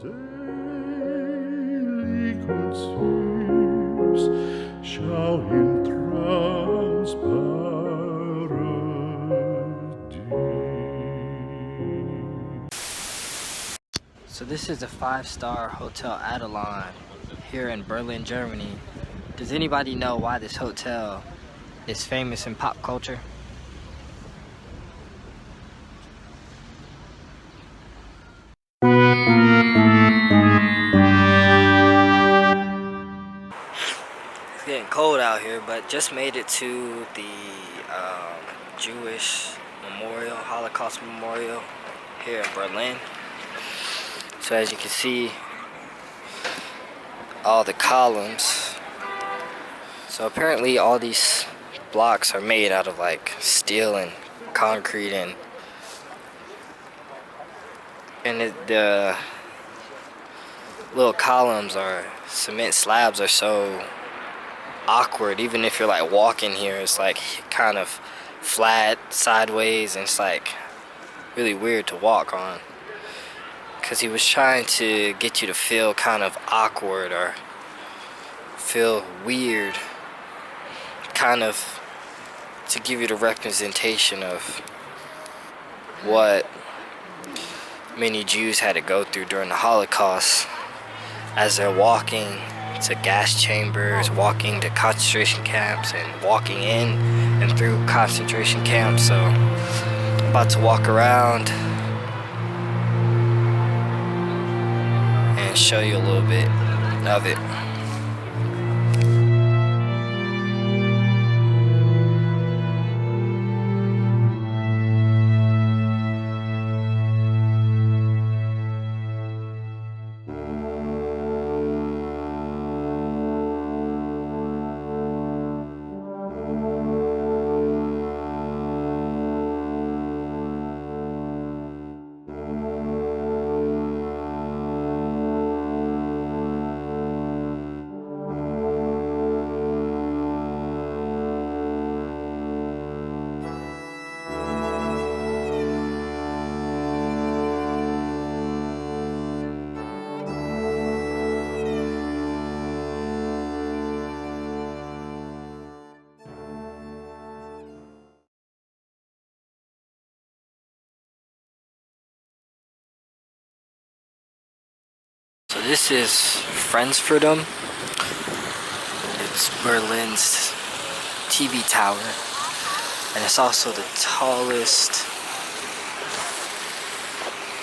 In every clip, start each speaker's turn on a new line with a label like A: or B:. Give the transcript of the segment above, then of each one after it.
A: Selig und süß, schau hin transparent.
B: So this is a 5-star Hotel Adeline here in Berlin, Germany. Does anybody know why this hotel is famous in pop culture? It's getting cold out here, but just made it to the Jewish Memorial, Holocaust Memorial here in Berlin. So as you can see, all the columns. So apparently all these blocks are made out of like steel and concrete, and the little columns or cement slabs are so awkward. Even if you're like walking here, it's like kind of flat sideways, and it's like really weird to walk on, because he was trying to get you to feel kind of awkward or feel weird, kind of to give you the representation of what many Jews had to go through during the Holocaust as they're walking to gas chambers, walking to concentration camps, and walking in and through concentration camps. So I'm about to walk around and show you a little bit of it. So this is Friendsfreedom. It's Berlin's TV tower, and it's also the tallest.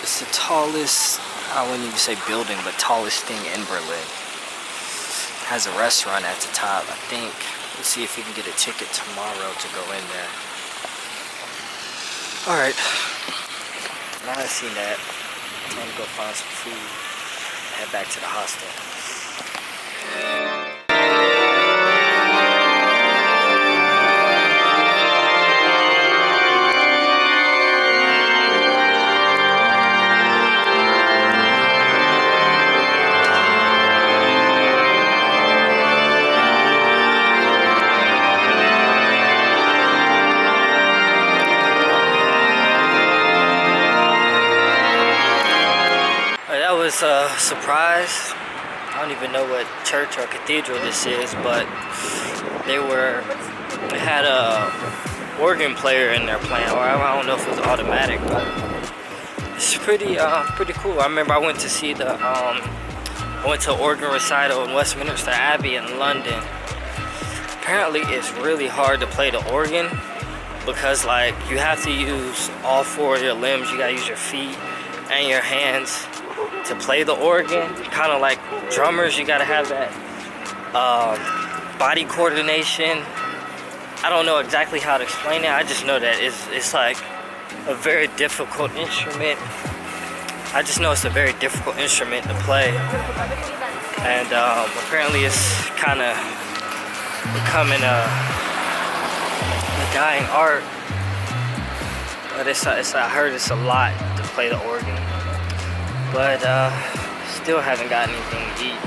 B: It's the tallest, I wouldn't even say building, but tallest thing in Berlin. It has a restaurant at the top, I think. Let's see if we can get a ticket tomorrow to go in there. Alright, now I've seen that, time to go find some food. Head back to the hostel. That was a surprise. I don't even know what church or cathedral this is, but they had a organ player in there playing, or I don't know if it was automatic, but it's pretty cool. I remember I went to see I went to an organ recital in Westminster Abbey in London. Apparently it's really hard to play the organ, because like you have to use all 4 of your limbs. You gotta use your feet and your hands to play the organ. Kind of like drummers, you gotta have that body coordination. I don't know exactly how to explain it. I just know that it's like a very difficult instrument. I just know it's a very difficult instrument to play, and apparently it's kind of becoming a dying art. But I heard it's a lot to play the organ. But still haven't got anything to eat.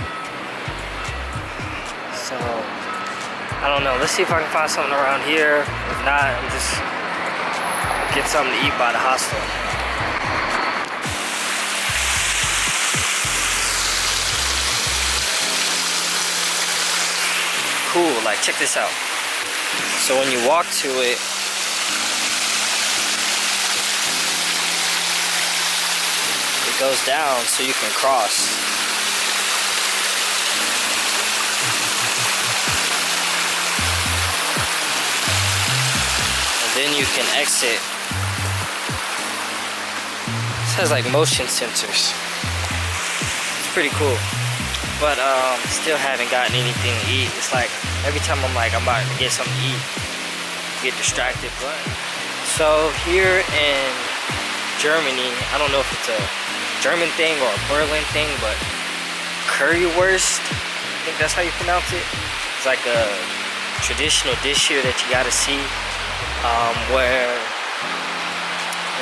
B: So I don't know. Let's see if I can find something around here. If not, I'm just get something to eat by the hostel. like, check this out. So when you walk to it, it goes down so you can cross. And then you can exit. This has like motion sensors. It's pretty cool. But still haven't gotten anything to eat. It's like every time I'm like I'm about to get something to eat, get distracted. But so here in Germany, I don't know if it's a German thing or a Berlin thing, but currywurst, I think that's how you pronounce it. It's like a traditional dish here that you gotta see, where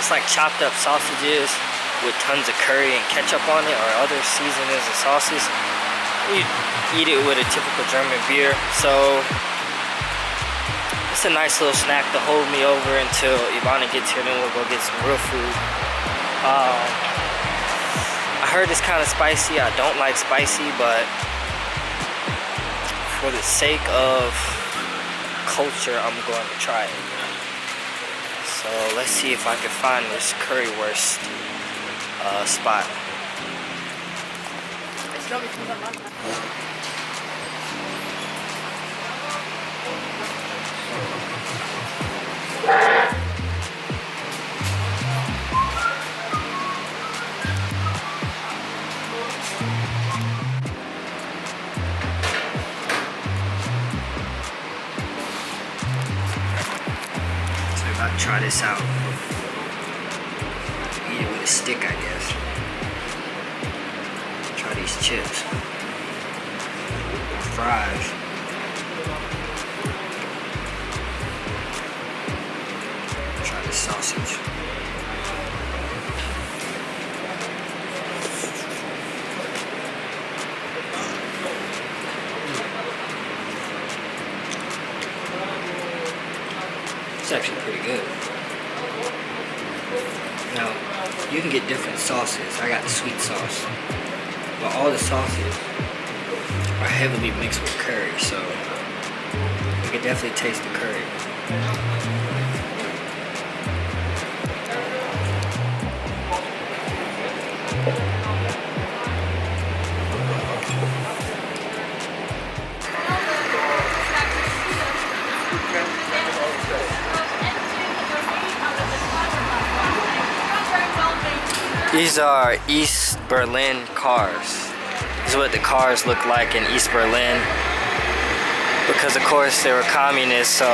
B: it's like chopped up sausages with tons of curry and ketchup on it or other seasonings and sauces. You eat it with a typical German beer. So it's a nice little snack to hold me over until Ivana gets here, then we'll go get some real food. I heard it's kind of spicy. I don't like spicy, but for the sake of culture, I'm going to try it. So let's see if I can find this currywurst spot. So we're about to try this out. Eat it with a stick, I guess. Try these chips. Fries. Try this sausage. It's actually pretty good. Now, you can get different sauces. I got the sweet sauce. But all the sauces are heavily mixed with curry, so you can definitely taste the curry. These are East Berlin cars. This is what the cars look like in East Berlin. Because of course they were communists, so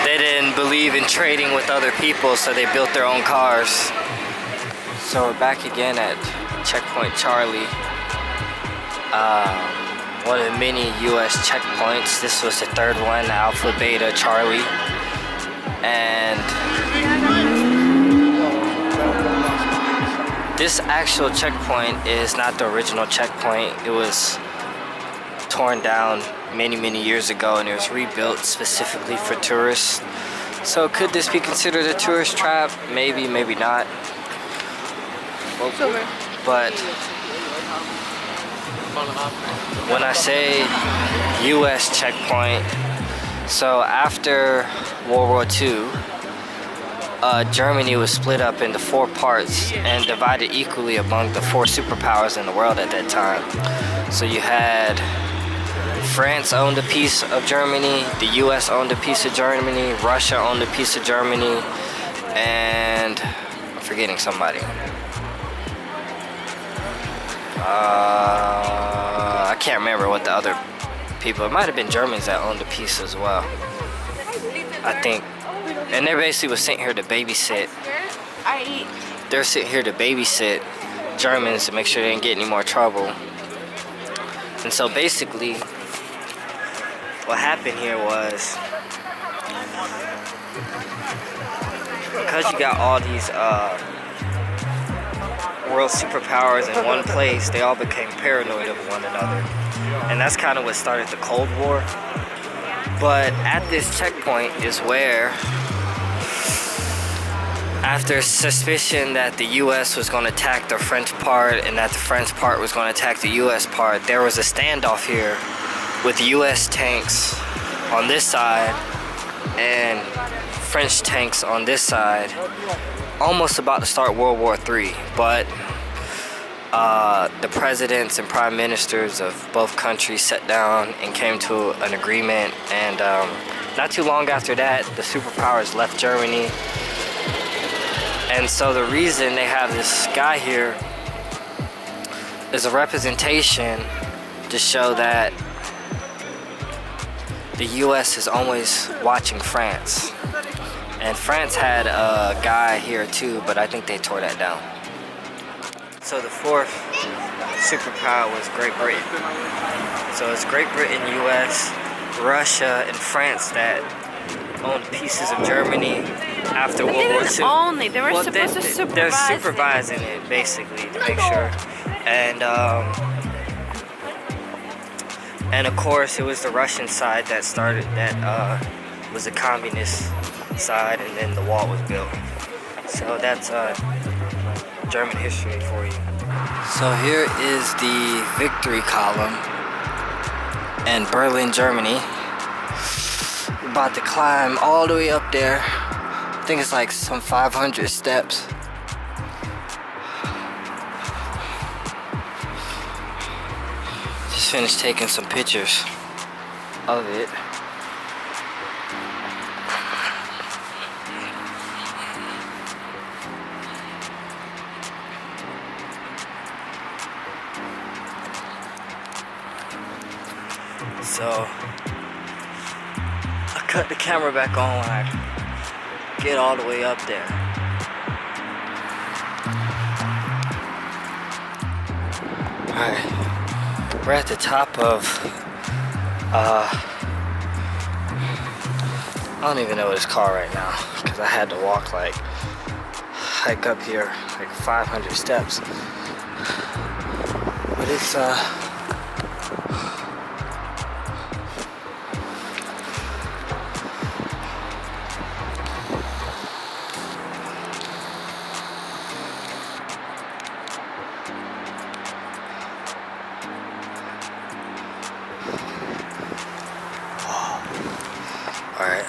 B: they didn't believe in trading with other people, so they built their own cars. So we're back again at Checkpoint Charlie. One of the many US checkpoints. This was the third one, Alpha, Beta, Charlie. And this actual checkpoint is not the original checkpoint. It was torn down many years ago and it was rebuilt specifically for tourists. So could this be considered a tourist trap? Maybe, maybe not. But when I say US checkpoint, so after World War II, Germany was split up into 4 parts and divided equally among the 4 superpowers in the world at that time. So you had France owned a piece of Germany, the US owned a piece of Germany, Russia owned a piece of Germany, and I'm forgetting somebody. I can't remember what the other people, it might have been Germans that owned a piece as well, I think. And they basically was sent here to babysit. They're sent here to babysit Germans to make sure they didn't get any more trouble. And so basically, what happened here was, because you got all these world superpowers in one place, they all became paranoid of one another. And that's kind of what started the Cold War. But at this checkpoint is where, after suspicion that the US was going to attack the French part and that the French part was going to attack the US part, there was a standoff here with US tanks on this side and French tanks on this side, almost about to start World War III. But the presidents and prime ministers of both countries sat down and came to an agreement, and not too long after that, the superpowers left Germany. And so the reason they have this guy here is a representation to show that the US is always watching France. And France had a guy here too, but I think they tore that down. So the fourth superpower was Great Britain. So it's Great Britain, US, Russia, and France that owned pieces of Germany after World War II.
C: They were supposed to supervise.
B: They're supervising it basically to make sure. And of course it was the Russian side that started, that was the communist side, and then the wall was built. So that's German history for you. So here is the victory column in Berlin, Germany. We're about to climb all the way up there. I think it's like some 500 steps. Just finished taking some pictures of it. So I cut the camera back on when I get all the way up there. Alright, we're at the top of I don't even know what it's called right now, because I had to walk like, hike up here like 500 steps. But it's alright,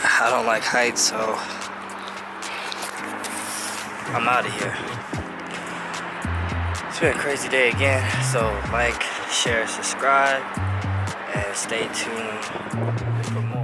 B: I don't like heights, so I'm out of here. It's been a crazy day again, so like, share, subscribe, and stay tuned for more.